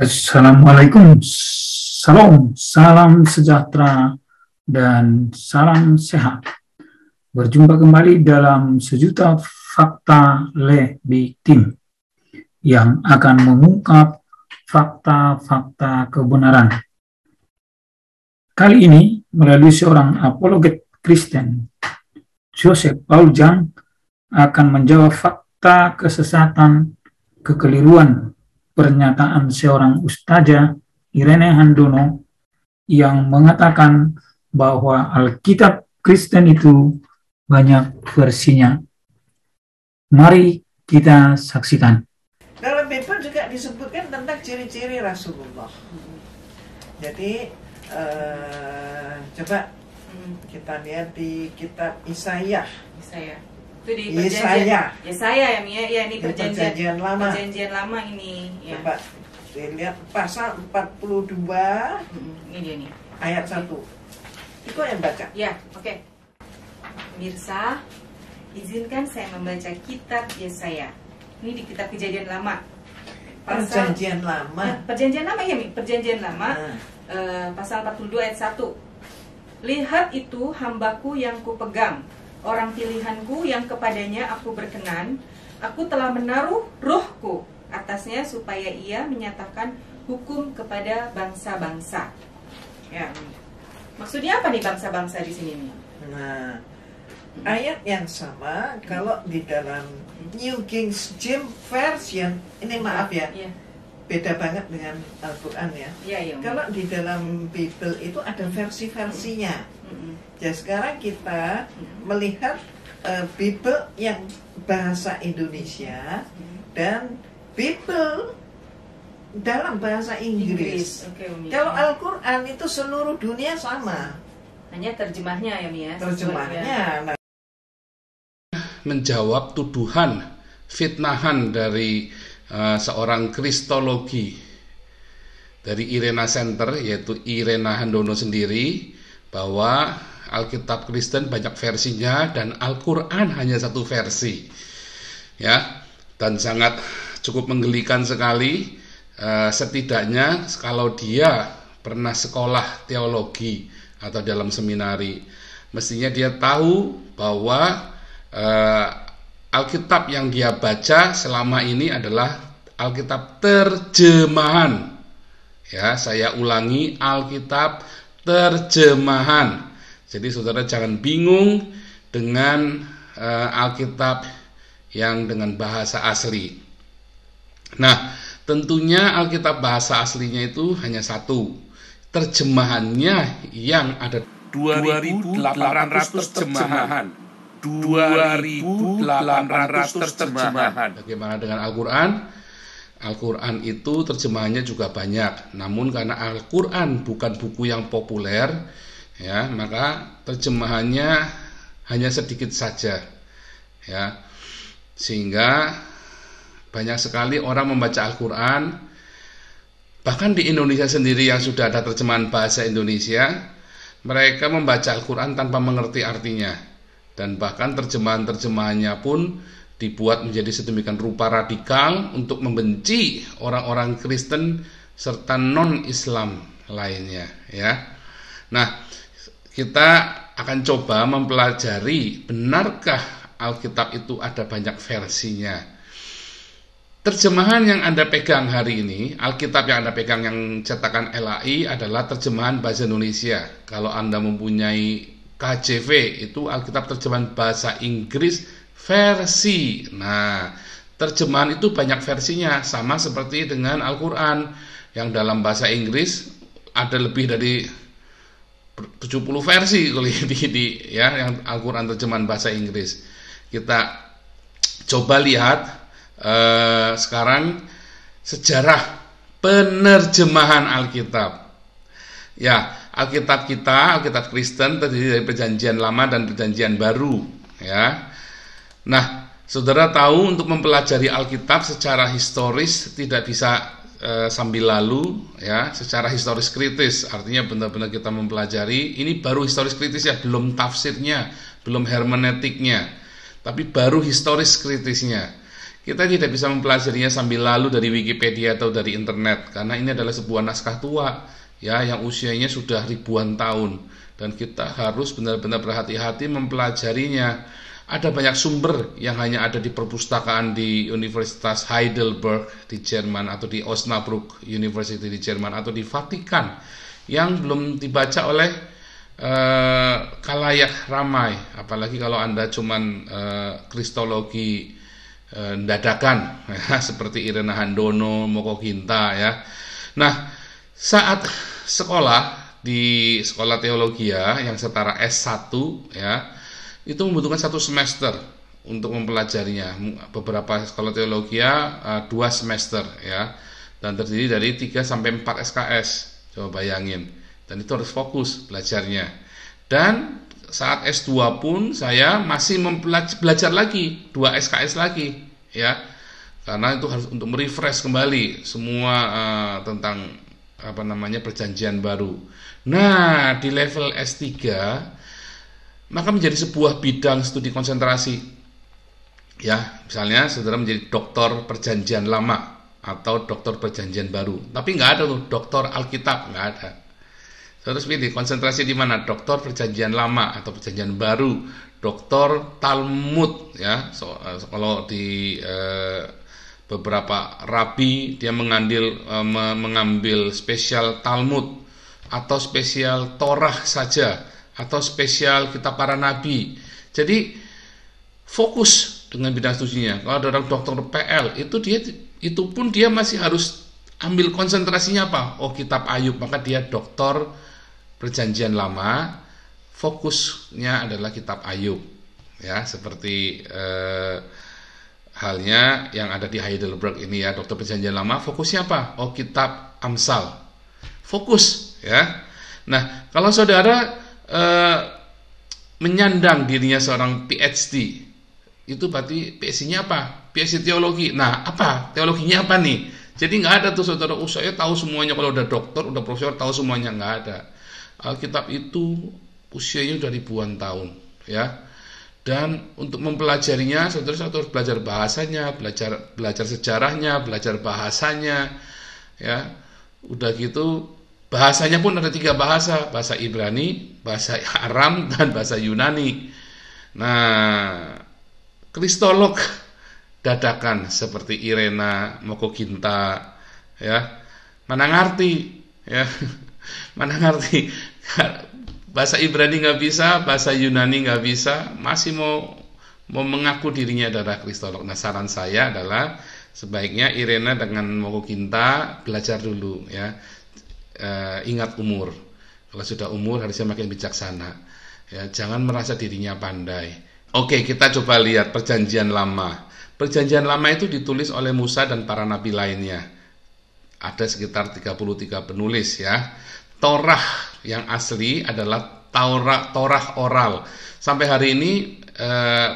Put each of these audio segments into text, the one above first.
Assalamualaikum, salam sejahtera, dan salam sehat. Berjumpa kembali dalam sejuta fakta lebih tim yang akan mengungkap fakta-fakta kebenaran. Kali ini melalui seorang apologet Kristen, Joseph Paul Jang, akan menjawab fakta kesesatan, kekeliruan pernyataan seorang ustazah Irene Handono yang mengatakan bahwa Alkitab Kristen itu banyak versinya. Mari kita saksikan. Dalam Bible juga disebutkan tentang ciri-ciri Rasulullah. Jadi coba kita lihat di kitab Yesaya. Itu di Yesaya ya Mia, ya ini perjanjian lama. Perjanjian lama ini ya. Coba dilihat pasal 42. Ini dia nih. Ayat 1. Itu yang baca. Ya, oke. Pemirsa, izinkan saya membaca kitab Yesaya. Ini di kitab Kejadian Lama. Perjanjian lama. Perjanjian lama ya, Mi. Perjanjian lama. Pasal 42 ayat 1. Lihat itu hambaku yang kupegang, orang pilihanku yang kepadanya aku berkenan. Aku telah menaruh rohku atasnya supaya ia menyatakan hukum kepada bangsa-bangsa. Ya. Maksudnya apa nih bangsa-bangsa di sini nih? Nah, ayat yang sama kalau di dalam New King James Version, ini maaf ya, beda banget dengan Al-Quran ya. Kalau di dalam Bible itu ada versi-versinya. Ya, sekarang kita melihat Bible yang bahasa Indonesia dan Bible dalam bahasa Inggris. Kalau Al-Quran itu seluruh dunia sama. Hanya terjemahnya ya Mia. Terjemahnya. Menjawab tuduhan fitnahan dari seorang kristologi dari Irena Center, yaitu Irena Handono sendiri, bahwa Alkitab Kristen banyak versinya dan Al-Quran hanya satu versi, ya, dan sangat cukup menggelikan sekali. Setidaknya kalau dia pernah sekolah teologi atau dalam seminari, mestinya dia tahu bahwa Alkitab yang dia baca selama ini adalah Alkitab terjemahan. Ya, saya ulangi, Alkitab terjemahan. Jadi saudara jangan bingung dengan Alkitab yang dengan bahasa asli. Nah, tentunya Alkitab bahasa aslinya itu hanya satu. Terjemahannya yang ada 2.800 terjemahan. 2.800 terjemahan. Bagaimana dengan Al-Quran? Al-Quran itu terjemahannya juga banyak. Namun karena Al-Quran bukan buku yang populer, ya, maka terjemahannya hanya sedikit saja, ya. Sehingga banyak sekali orang membaca Al-Quran. Bahkan di Indonesia sendiri yang sudah ada terjemahan bahasa Indonesia, mereka membaca Al-Quran tanpa mengerti artinya. Dan bahkan terjemahan-terjemahannya pun dibuat menjadi sedemikian rupa radikal untuk membenci orang-orang Kristen serta non-Islam lainnya, ya. Nah, kita akan coba mempelajari benarkah Alkitab itu ada banyak versinya. Terjemahan yang Anda pegang hari ini, Alkitab yang Anda pegang yang cetakan LAI adalah terjemahan bahasa Indonesia. Kalau Anda mempunyai KJV, itu Alkitab terjemahan bahasa Inggris versi. Nah, terjemahan itu banyak versinya, sama seperti dengan Al-Quran yang dalam bahasa Inggris ada lebih dari 70 versi ya, yang Al-Quran terjemahan bahasa Inggris. Kita coba lihat sekarang sejarah penerjemahan Alkitab. Ya, Alkitab kita, Alkitab Kristen terdiri dari Perjanjian Lama dan Perjanjian Baru, ya. Nah, saudara tahu untuk mempelajari Alkitab secara historis tidak bisa sambil lalu, ya, secara historis kritis. Artinya benar-benar kita mempelajari. Ini baru historis kritis ya, belum tafsirnya, belum hermeneutiknya, tapi baru historis kritisnya. Kita tidak bisa mempelajarinya sambil lalu dari Wikipedia atau dari internet, karena ini adalah sebuah naskah tua ya yang usianya sudah ribuan tahun, dan kita harus benar-benar berhati-hati mempelajarinya. Ada banyak sumber yang hanya ada di perpustakaan di Universitas Heidelberg di Jerman, atau di Osnabrück University di Jerman, atau di Vatikan, yang belum dibaca oleh kalayak ramai. Apalagi kalau Anda cuman kristologi dadakan ya, seperti Irena Handono, Moko Ginta ya. Nah, saat sekolah di sekolah teologia yang setara S1 ya, itu membutuhkan 1 semester untuk mempelajarinya. Beberapa sekolah teologia 2 semester ya, dan terdiri dari 3 sampai 4 SKS. Coba bayangin. Dan itu harus fokus belajarnya. Dan saat S2 pun saya masih belajar lagi 2 SKS lagi ya, karena itu harus untuk merefresh kembali semua tentang perjanjian baru. Nah, di level S3 maka menjadi sebuah bidang studi konsentrasi ya. Misalnya saudara menjadi doktor perjanjian lama atau doktor perjanjian baru, tapi nggak ada tuh doktor Alkitab, nggak ada. Terus pilih konsentrasi di mana? Doktor perjanjian lama atau perjanjian baru, doktor Talmud ya. Kalau di beberapa rabi dia mengambil spesial Talmud atau spesial Torah saja, atau spesial kitab para nabi. Jadi fokus dengan bidang studinya. Kalau ada orang dokter PL itu pun dia masih harus ambil konsentrasinya apa? Oh, kitab Ayub, maka dia doktor perjanjian lama, fokusnya adalah kitab Ayub ya, seperti halnya yang ada di Heidelberg ini ya, dokter perjanjian lama, fokusnya apa? Oh, kitab Amsal, fokus ya. Nah, kalau saudara menyandang dirinya seorang PhD, itu berarti PhD-nya apa? PhD teologi. Nah, apa? Teologinya apa nih? Jadi nggak ada tuh saudara, saya tahu semuanya. Kalau udah dokter, udah profesor, tahu semuanya, nggak ada. Alkitab itu usianya udah ribuan tahun ya. Dan untuk mempelajarinya, saudara harus belajar bahasanya, belajar sejarahnya, belajar bahasanya ya. Udah gitu bahasanya pun ada 3 bahasa, bahasa Ibrani, bahasa Aram, dan bahasa Yunani. Nah, kristolog dadakan seperti Irena, Moko Ginta ya, mana ngerti ya, mana ngerti bahasa Ibrani nggak bisa, bahasa Yunani nggak bisa, masih mau mengaku dirinya adalah kristolog. Nah, saran saya adalah sebaiknya Irena dengan Moko Ginta belajar dulu ya. Ingat umur. Kalau sudah umur harusnya makin bijaksana ya, jangan merasa dirinya pandai. Oke, kita coba lihat perjanjian lama. Perjanjian lama itu ditulis oleh Musa dan para nabi lainnya. Ada sekitar 33 penulis ya. Torah yang asli adalah Torah oral. Sampai hari ini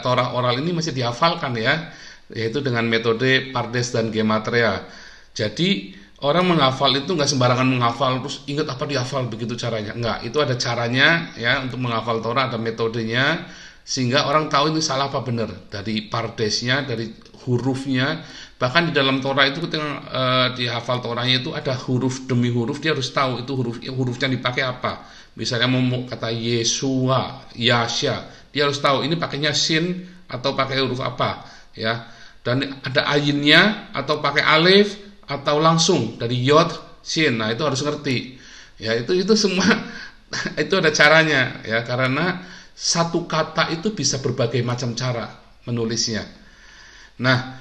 Torah oral ini masih dihafalkan ya, yaitu dengan metode Pardes dan Gematria. Jadi orang menghafal itu nggak sembarangan menghafal terus ingat apa dihafal begitu caranya. Enggak, itu ada caranya ya untuk menghafal Torah, ada metodenya, sehingga orang tahu ini salah apa benar. Dari pardesnya, dari hurufnya. Bahkan di dalam Torah itu ketika dihafal Torahnya itu ada huruf demi huruf, dia harus tahu itu hurufnya dipakai apa. Misalnya mau kata Yesua, Yasya, dia harus tahu ini pakainya sin atau pakai huruf apa ya. Dan ada ayinnya atau pakai alif atau langsung dari yod sin. Nah, itu harus ngerti ya. Itu semua itu ada caranya ya, karena satu kata itu bisa berbagai macam cara menulisnya. Nah,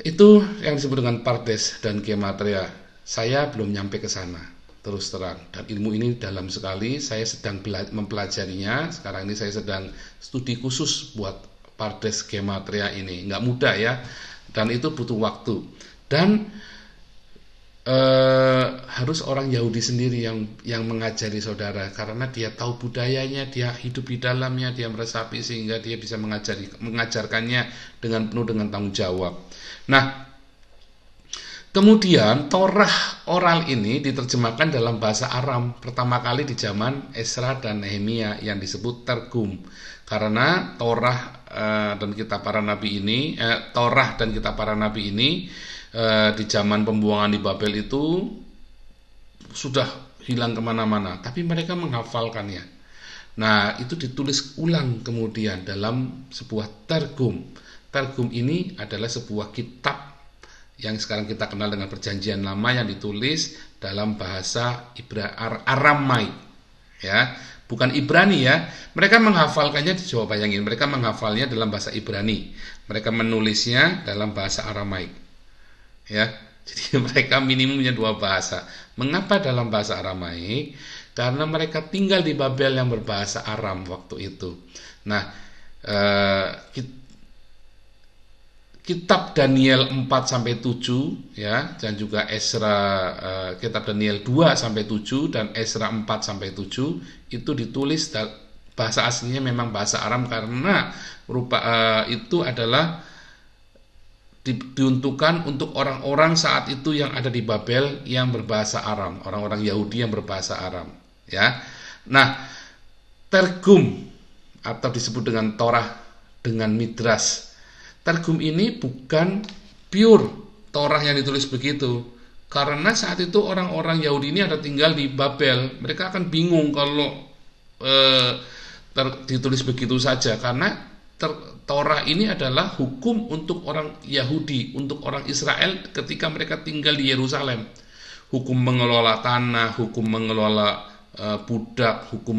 itu yang disebut dengan Pardes dan Gematria. Saya belum nyampe ke sana terus terang, dan ilmu ini dalam sekali. Saya sedang mempelajarinya. Sekarang ini saya sedang studi khusus buat Pardes Gematria ini. Nggak mudah ya, dan itu butuh waktu. Dan harus orang Yahudi sendiri yang mengajari saudara, karena dia tahu budayanya, dia hidup di dalamnya, dia meresapi, sehingga dia bisa mengajarkannya dengan penuh dengan tanggung jawab. Nah, Kemudian Torah oral ini diterjemahkan dalam bahasa Aram pertama kali di zaman Esra dan Nehemia yang disebut Targum. Karena Torah dan kitab para nabi ini, Torah dan kitab para nabi ini di zaman pembuangan di Babel itu sudah hilang kemana-mana, tapi mereka menghafalkannya. Nah, itu ditulis ulang kemudian dalam sebuah Targum. Targum ini adalah sebuah kitab yang sekarang kita kenal dengan Perjanjian Lama yang ditulis dalam bahasa Aramaik, ya, bukan Ibrani ya. Mereka menghafalkannya, coba bayangin, mereka menghafalnya dalam bahasa Ibrani, mereka menulisnya dalam bahasa Aramaik, ya. Jadi mereka minimum punya dua bahasa. Mengapa dalam bahasa Aramaik? Karena mereka tinggal di Babel yang berbahasa Aram waktu itu. Nah, kitab Daniel 4-7 ya, dan juga kitab Daniel 2-7 dan Esra 4-7 itu ditulis bahasa aslinya memang bahasa Aram karena itu adalah diuntukkan untuk orang-orang saat itu yang ada di Babel yang berbahasa Aram, orang-orang Yahudi yang berbahasa Aram, ya. Nah, Targum atau disebut dengan Torah dengan Midras. Targum ini bukan pure Torah yang ditulis begitu. Karena saat itu orang-orang Yahudi ini ada tinggal di Babel. Mereka akan bingung kalau ditulis begitu saja. Karena Torah ini adalah hukum untuk orang Yahudi, untuk orang Israel ketika mereka tinggal di Yerusalem. Hukum mengelola tanah, hukum mengelola budak, hukum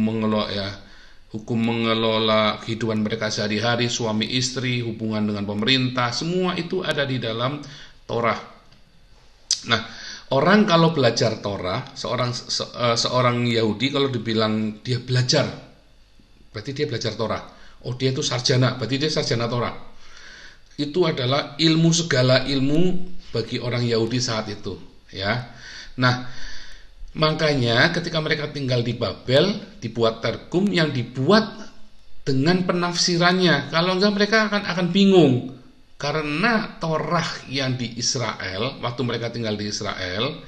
mengelola kehidupan mereka sehari-hari, suami istri, hubungan dengan pemerintah, semua itu ada di dalam Torah. Nah, orang kalau belajar Torah, seorang Yahudi kalau dibilang dia belajar, berarti dia belajar Torah. Oh, dia itu sarjana, berarti dia sarjana Torah. Itu adalah ilmu, segala ilmu bagi orang Yahudi saat itu, ya. Nah, makanya ketika mereka tinggal di Babel, dibuat Targum yang dibuat dengan penafsirannya. Kalau enggak mereka akan bingung. Karena Torah yang di Israel, waktu mereka tinggal di Israel,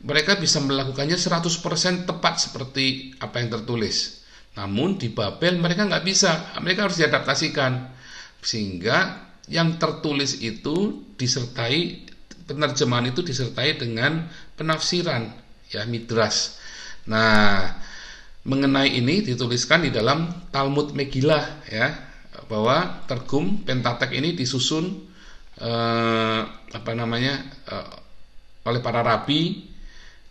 mereka bisa melakukannya 100% tepat seperti apa yang tertulis. Namun di Babel mereka nggak bisa, mereka harus diadaptasikan. Sehingga yang tertulis itu disertai, penerjemahan itu disertai dengan penafsiran, ya, Midras. Nah, mengenai ini dituliskan di dalam Talmud Megillah, ya, bahwa Targum Pentatek ini disusun oleh para rabi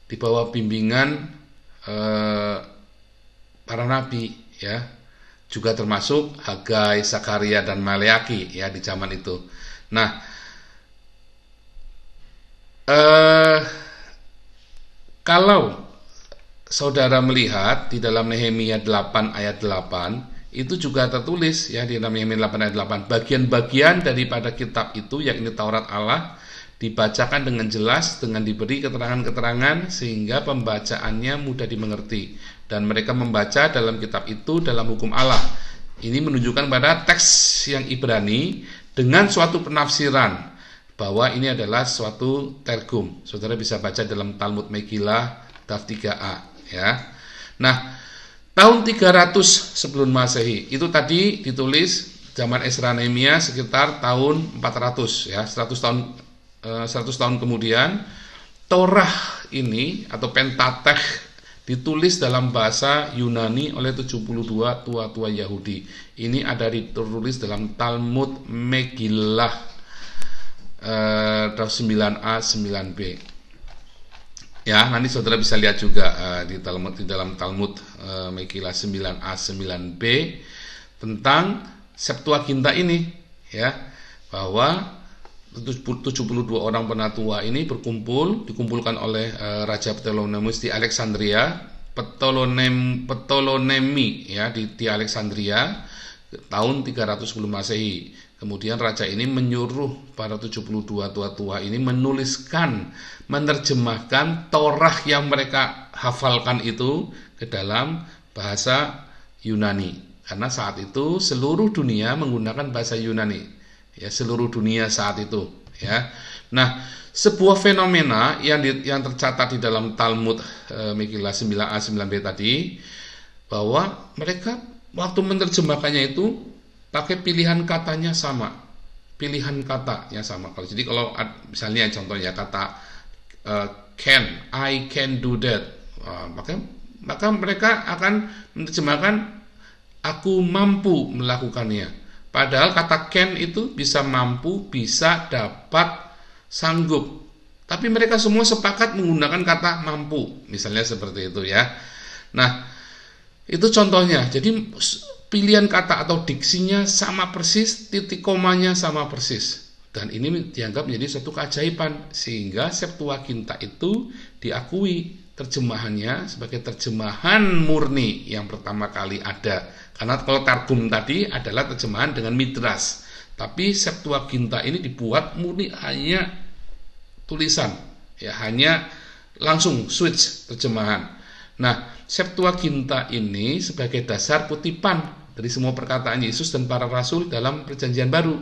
di bawah bimbingan para nabi, ya, juga termasuk Hagai, Zakaria dan Maleaki, ya, di zaman itu. Nah, kalau saudara melihat di dalam Nehemia 8 ayat 8, itu juga tertulis, ya, di dalam Nehemia 8 ayat 8, bagian-bagian daripada kitab itu, yakni Taurat Allah, dibacakan dengan jelas, dengan diberi keterangan-keterangan sehingga pembacaannya mudah dimengerti, dan mereka membaca dalam kitab itu dalam hukum Allah. Ini menunjukkan pada teks yang Ibrani dengan suatu penafsiran bahwa ini adalah suatu Targum. Saudara bisa baca dalam Talmud Megillah Daf 3a, ya. Nah, tahun 300 sebelum Masehi itu tadi ditulis zaman Esra Nehemia sekitar tahun 400, ya, 100 tahun kemudian Torah ini atau Pentatek ditulis dalam bahasa Yunani oleh 72 tua-tua Yahudi. Ini ada ditulis dalam Talmud Megillah 9a 9b. Ya, nanti saudara bisa lihat juga di dalam Talmud Megillah 9a 9b tentang Septuaginta ini, ya, bahwa 72 orang penatua ini dikumpulkan oleh Raja Ptolemeus di Alexandria, Ptolemei, ya, di Alexandria tahun 300 sebelum Masehi. Kemudian raja ini menyuruh para 72 tua-tua ini menerjemahkan Torah yang mereka hafalkan itu ke dalam bahasa Yunani. Karena saat itu seluruh dunia menggunakan bahasa Yunani. Ya, seluruh dunia saat itu, ya. Nah, sebuah fenomena yang tercatat di dalam Talmud Megillah 9a 9b tadi, bahwa mereka waktu menerjemahkannya itu pakai pilihan katanya sama. Pilihan katanya sama. Jadi kalau misalnya contohnya kata I can do that, maka mereka akan menerjemahkan aku mampu melakukannya. Padahal kata can itu bisa mampu, bisa, dapat, sanggup. Tapi mereka semua sepakat menggunakan kata mampu, misalnya seperti itu ya. Nah, itu contohnya. Jadi pilihan kata atau diksinya sama persis, titik komanya sama persis. Dan ini dianggap menjadi suatu keajaiban, sehingga Septuaginta itu diakui terjemahannya sebagai terjemahan murni yang pertama kali ada. Karena kalau Targum tadi adalah terjemahan dengan Midras, tapi Septuaginta ini dibuat murni hanya tulisan, ya, hanya langsung switch terjemahan. Nah, Septuaginta ini sebagai dasar kutipan dari semua perkataan Yesus dan para rasul dalam Perjanjian Baru.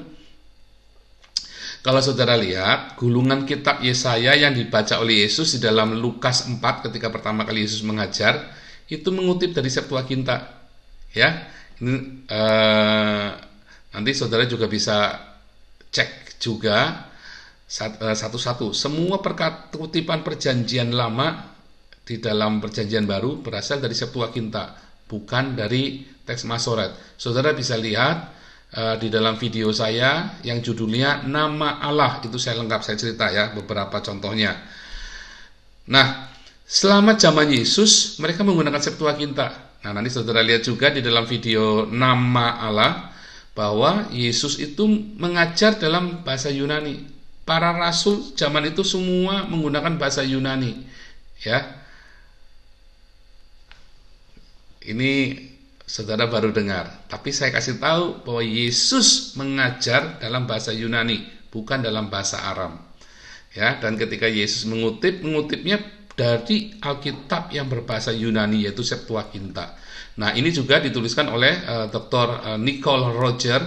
Kalau saudara lihat gulungan kitab Yesaya yang dibaca oleh Yesus di dalam Lukas 4 ketika pertama kali Yesus mengajar, itu mengutip dari Septuaginta. Ya, ini nanti saudara juga bisa cek juga satu-satu. Semua kutipan Perjanjian Lama di dalam Perjanjian Baru berasal dari Septuaginta, bukan dari teks Masoret. Saudara bisa lihat di dalam video saya yang judulnya Nama Allah, itu saya lengkap, saya cerita ya beberapa contohnya. Nah, selama zaman Yesus mereka menggunakan Septuaginta. Nah, nanti saudara lihat juga di dalam video Nama Allah bahwa Yesus itu mengajar dalam bahasa Yunani. Para rasul zaman itu semua menggunakan bahasa Yunani, ya. Ini saudara baru dengar, tapi saya kasih tahu bahwa Yesus mengajar dalam bahasa Yunani, bukan dalam bahasa Aram. Ya, dan ketika Yesus mengutipnya dari Alkitab yang berbahasa Yunani, yaitu Septuaginta. Nah, ini juga dituliskan oleh Dr. Nicole Roger,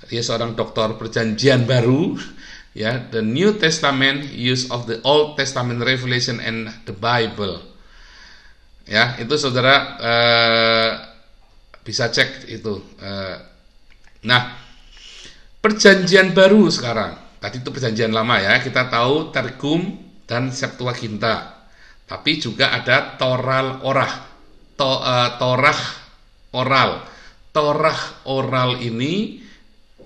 dia seorang doktor Perjanjian Baru. Ya, the New Testament use of the Old Testament Revelation and the Bible. Ya, itu saudara bisa cek itu. Nah, Perjanjian Baru sekarang. Tadi itu Perjanjian Lama ya. Kita tahu Targum dan Septuaginta. Tapi juga ada Torah oral. Torah oral ini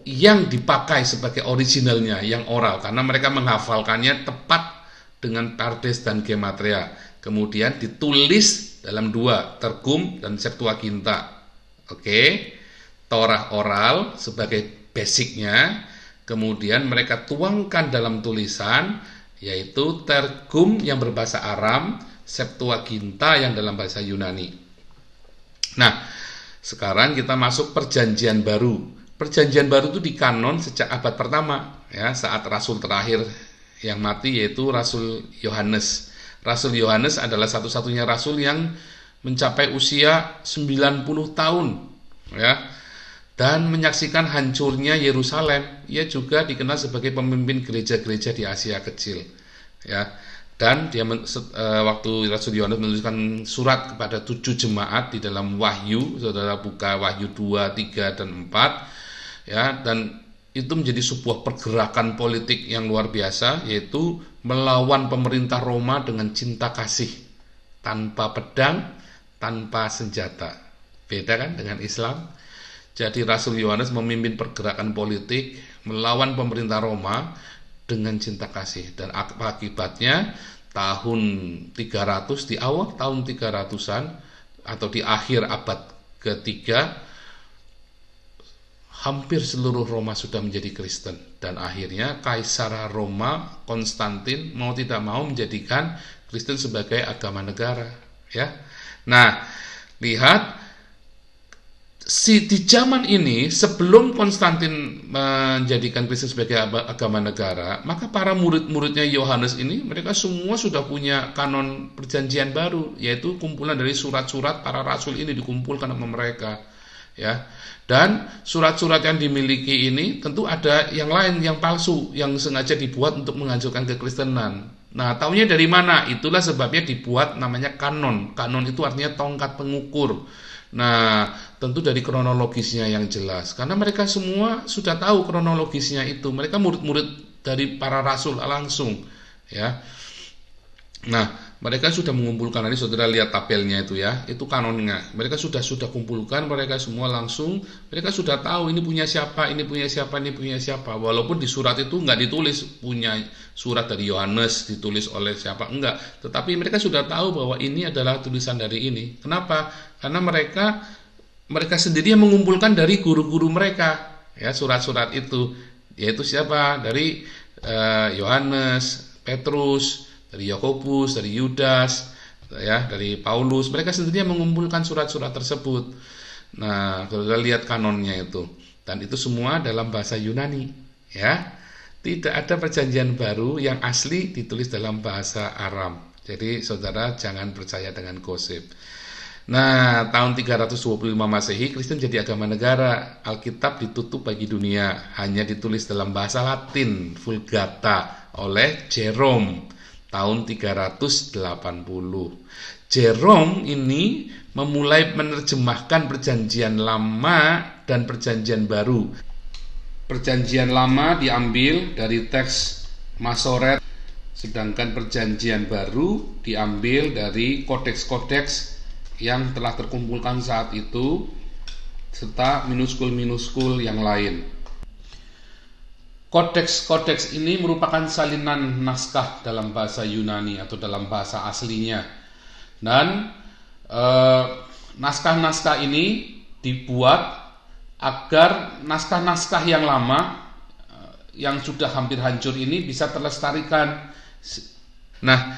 yang dipakai sebagai originalnya, yang oral, karena mereka menghafalkannya tepat dengan Pardes dan Gematria. Kemudian ditulis dalam dua, Targum dan Septuaginta. Oke, Torah oral sebagai basicnya, kemudian mereka tuangkan dalam tulisan, yaitu Targum yang berbahasa Aram, Septuaginta yang dalam bahasa Yunani. Nah, sekarang kita masuk Perjanjian Baru. Perjanjian Baru itu dikanon sejak abad pertama, ya, saat rasul terakhir yang mati yaitu Rasul Yohanes. Rasul Yohanes adalah satu-satunya rasul yang mencapai usia 90 tahun, ya, dan menyaksikan hancurnya Yerusalem. Ia juga dikenal sebagai pemimpin gereja-gereja di Asia Kecil, ya. Dan dia waktu Rasul Yohanes menuliskan surat kepada 7 jemaat di dalam Wahyu, saudara buka Wahyu 2, 3, dan 4. Ya, dan itu menjadi sebuah pergerakan politik yang luar biasa, yaitu melawan pemerintah Roma dengan cinta kasih, tanpa pedang, tanpa senjata. Beda kan dengan Islam? Jadi Rasul Yohanes memimpin pergerakan politik melawan pemerintah Roma dengan cinta kasih, dan akibatnya tahun 300, di awal tahun 300-an atau di akhir abad ketiga, hampir seluruh Roma sudah menjadi Kristen, dan akhirnya Kaisar Roma Konstantin mau tidak mau menjadikan Kristen sebagai agama negara, ya. Nah, lihat di zaman ini sebelum Konstantin menjadikan Kristen sebagai agama negara, maka para murid-muridnya Yohanes ini mereka semua sudah punya kanon Perjanjian Baru, yaitu kumpulan dari surat-surat para rasul ini dikumpulkan sama mereka. ya. Dan surat-surat yang dimiliki ini tentu ada yang lain yang palsu yang sengaja dibuat untuk menghancurkan kekristenan. Nah, taunya dari mana? Itulah sebabnya dibuat namanya kanon. Kanon itu artinya tongkat pengukur. Nah, tentu dari kronologisnya yang jelas. Karena mereka semua sudah tahu kronologisnya itu. Mereka murid-murid dari para rasul langsung, ya. Nah, mereka sudah mengumpulkan, nanti saudara lihat tabelnya itu ya, itu kanonnya. Mereka sudah kumpulkan, mereka semua langsung, mereka sudah tahu ini punya siapa, ini punya siapa, ini punya siapa. Walaupun di surat itu nggak ditulis punya surat dari Yohanes, ditulis oleh siapa, enggak. Tetapi mereka sudah tahu bahwa ini adalah tulisan dari ini. Kenapa? Karena mereka sendiri yang mengumpulkan dari guru-guru mereka, ya, surat-surat itu. Yaitu siapa? Dari Yohanes, Petrus, dari Yakobus, dari Yudas, ya, dari Paulus. Mereka sendiri mengumpulkan surat-surat tersebut. Nah, kalau lihat kanonnya itu, dan itu semua dalam bahasa Yunani, ya. Tidak ada perjanjian baru yang asli ditulis dalam bahasa Aram. Jadi saudara jangan percaya dengan gosip. Nah, tahun 325 Masehi Kristen jadi agama negara. Alkitab ditutup bagi dunia, hanya ditulis dalam bahasa Latin Vulgata oleh Jerome tahun 380. Jerome ini memulai menerjemahkan perjanjian lama dan perjanjian baru. Perjanjian lama diambil dari teks Masoret, sedangkan perjanjian baru diambil dari kodeks-kodeks yang telah terkumpulkan saat itu serta minuskul-minuskul yang lain. Kodeks-kodeks ini merupakan salinan naskah dalam bahasa Yunani atau dalam bahasa aslinya. Dan naskah-naskah ini dibuat agar naskah-naskah yang lama yang sudah hampir hancur ini bisa terlestarikan. Nah,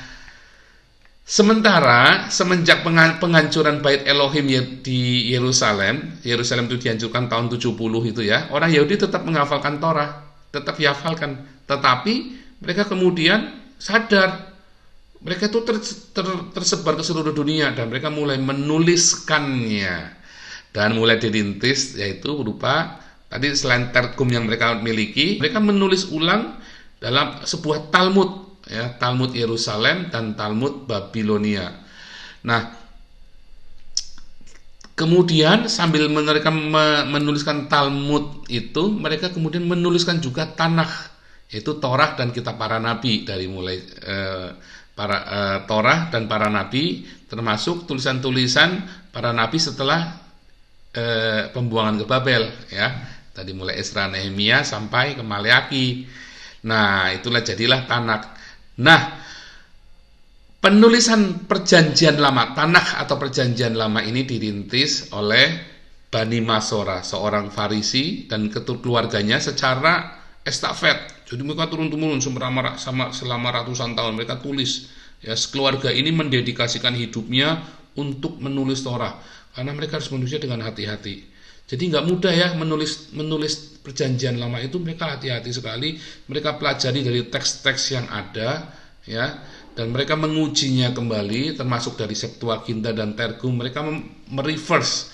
sementara semenjak penghancuran Bait Elohim di Yerusalem itu dihancurkan tahun 70 itu ya, orang Yahudi tetap menghafalkan Torah, tetap dihafalkan, tetapi mereka kemudian sadar mereka itu tersebar ke seluruh dunia dan mereka mulai menuliskannya dan mulai dirintis, yaitu berupa tadi selain Targum yang mereka miliki, mereka menulis ulang dalam sebuah Talmud, ya, Talmud Yerusalem dan Talmud Babilonia. Nah, kemudian sambil mereka menuliskan Talmud itu, mereka kemudian menuliskan juga Tanakh, yaitu Torah dan Kitab para Nabi, dari mulai Torah dan para Nabi, termasuk tulisan-tulisan para Nabi setelah pembuangan ke Babel, ya, tadi mulai Ezra, Nehemia sampai ke Maleaki. Nah, itulah jadilah Tanakh. Nah, penulisan perjanjian lama, Tanakh atau perjanjian lama ini dirintis oleh Bani Masora, seorang Farisi dan keluarganya secara estafet. Jadi mereka turun-temurun selama ratusan tahun mereka tulis. Ya, keluarga ini mendedikasikan hidupnya untuk menulis Torah karena mereka harus menulisnya dengan hati-hati. Jadi nggak mudah ya menulis perjanjian lama itu, mereka hati-hati sekali. Mereka pelajari dari teks-teks yang ada, ya. Dan mereka mengujinya kembali, termasuk dari Septuaginta dan Targum. Mereka mereverse,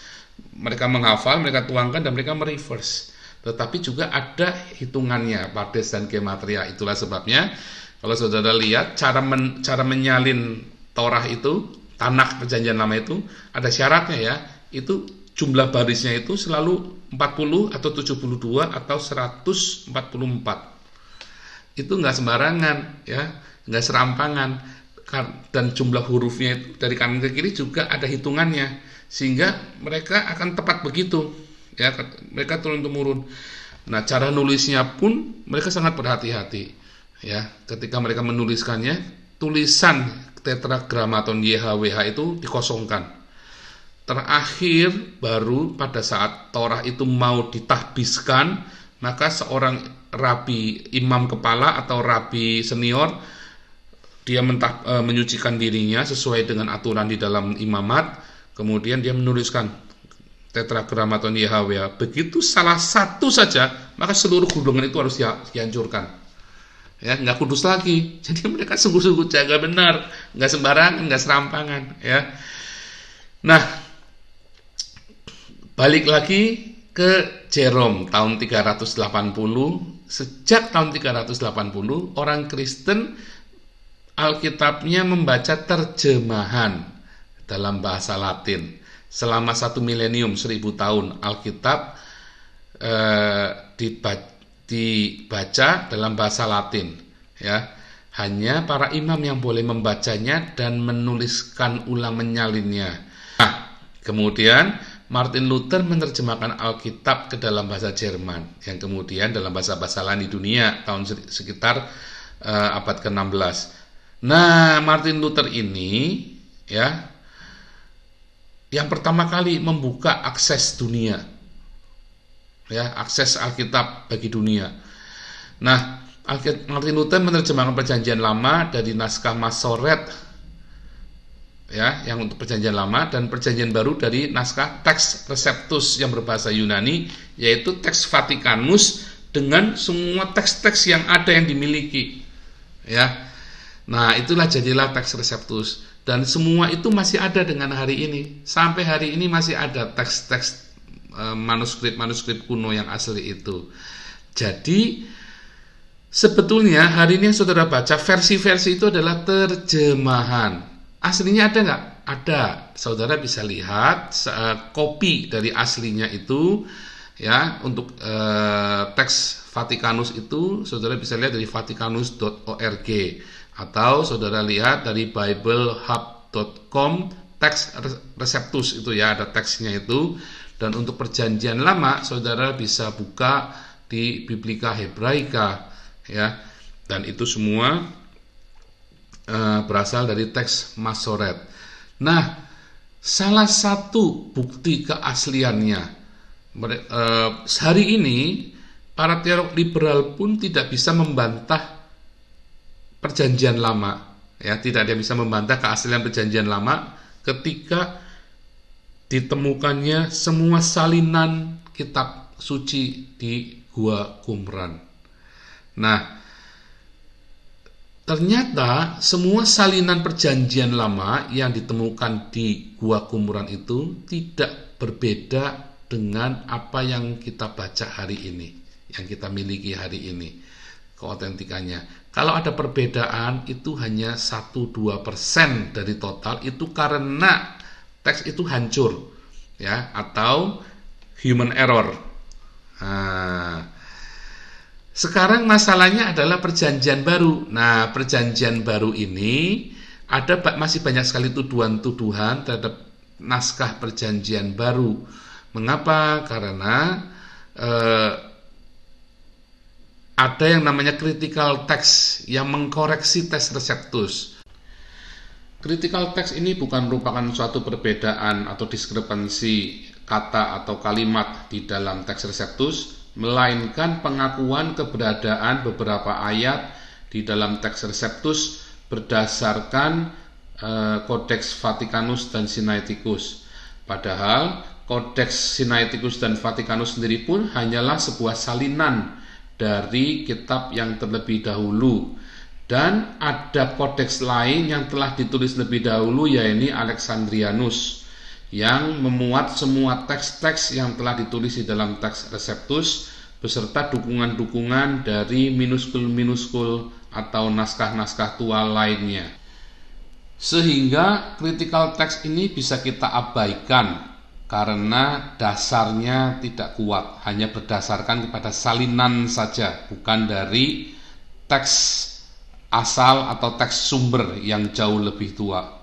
mereka menghafal, mereka tuangkan, dan mereka mereverse. Tetapi juga ada hitungannya, pardes dan gematria. Itulah sebabnya kalau saudara lihat cara menyalin Torah itu, Tanakh perjanjian lama itu ada syaratnya ya. Itu jumlah barisnya itu selalu 40 atau 72 atau 144. Itu nggak sembarangan ya. Nggak serampangan, dan jumlah hurufnya itu dari kanan ke kiri juga ada hitungannya, sehingga mereka akan tepat begitu ya, mereka turun-temurun. Nah, cara nulisnya pun mereka sangat berhati-hati ya, ketika mereka menuliskannya, tulisan tetragrammaton YHWH itu dikosongkan. Terakhir baru pada saat Torah itu mau ditahbiskan, maka seorang rabi, imam kepala atau rabi senior, dia menyucikan dirinya sesuai dengan aturan di dalam imamat, kemudian dia menuliskan tetragrammaton YHWH. Begitu salah satu saja, maka seluruh golongan itu harus dihancurkan. Ya, nggak kudus lagi. Jadi mereka sungguh-sungguh jaga benar, nggak sembarangan, nggak serampangan. Ya. Nah, Balik lagi ke Jerome tahun 380. Sejak tahun 380 orang Kristen Alkitabnya membaca terjemahan dalam bahasa Latin. Selama 1 milenium, 1000 tahun Alkitab dibaca dalam bahasa Latin, ya. Hanya para imam yang boleh membacanya dan menuliskan ulang menyalinnya. Nah, kemudian Martin Luther menerjemahkan Alkitab ke dalam bahasa Jerman, yang kemudian dalam bahasa-bahasa lain di dunia tahun sekitar abad ke-16. Nah, Martin Luther ini, ya, yang pertama kali membuka akses dunia, ya, akses Alkitab bagi dunia. Nah, Martin Luther menerjemahkan Perjanjian Lama dari naskah Masoret, ya, yang untuk Perjanjian Lama, dan Perjanjian Baru dari naskah teks Receptus yang berbahasa Yunani, yaitu teks Vatikanus dengan semua teks-teks yang ada yang dimiliki, ya. Nah, itulah jadilah teks Receptus, dan semua itu masih ada dengan hari ini. Sampai hari ini masih ada teks-teks manuskrip kuno yang asli itu. Jadi sebetulnya hari ini yang saudara baca versi-versi itu adalah terjemahan. Aslinya ada nggak? Ada. Saudara bisa lihat kopi dari aslinya itu, ya, untuk teks Vatikanus itu saudara bisa lihat dari vatikanus.org, atau saudara lihat dari biblehub.com teks Receptus itu, ya, ada teksnya itu. Dan untuk Perjanjian Lama saudara bisa buka di Biblika Hebraika, ya, dan itu semua berasal dari teks Masoret. Nah, salah satu bukti keasliannya, hari ini para teolog liberal pun tidak bisa membantah Perjanjian Lama, ya, tidak ada yang bisa membantah keaslian Perjanjian Lama ketika ditemukannya semua salinan kitab suci di Gua Qumran. Nah, ternyata semua salinan Perjanjian Lama yang ditemukan di Gua Qumran itu tidak berbeda dengan apa yang kita baca hari ini, yang kita miliki hari ini, keotentikannya. Kalau ada perbedaan itu hanya 1-2% dari total, itu karena teks itu hancur, ya, atau human error. Nah, sekarang masalahnya adalah Perjanjian Baru. Nah, Perjanjian Baru ini ada masih banyak sekali tuduhan-tuduhan terhadap naskah Perjanjian Baru. Mengapa? Karena ada yang namanya critical text yang mengkoreksi teks Receptus. Critical text ini bukan merupakan suatu perbedaan atau diskrepansi kata atau kalimat di dalam teks Receptus, melainkan pengakuan keberadaan beberapa ayat di dalam teks Receptus berdasarkan Kodeks Vatikanus dan Sinaiticus. Padahal Kodeks Sinaiticus dan Vatikanus sendiri pun hanyalah sebuah salinan dari kitab yang terlebih dahulu, dan ada kodeks lain yang telah ditulis lebih dahulu, yaitu Alexandrianus, yang memuat semua teks-teks yang telah ditulis di dalam teks Receptus beserta dukungan-dukungan dari minuskul-minuskul atau naskah-naskah tua lainnya. Sehingga critical text ini bisa kita abaikan karena dasarnya tidak kuat, hanya berdasarkan kepada salinan saja, bukan dari teks asal atau teks sumber yang jauh lebih tua.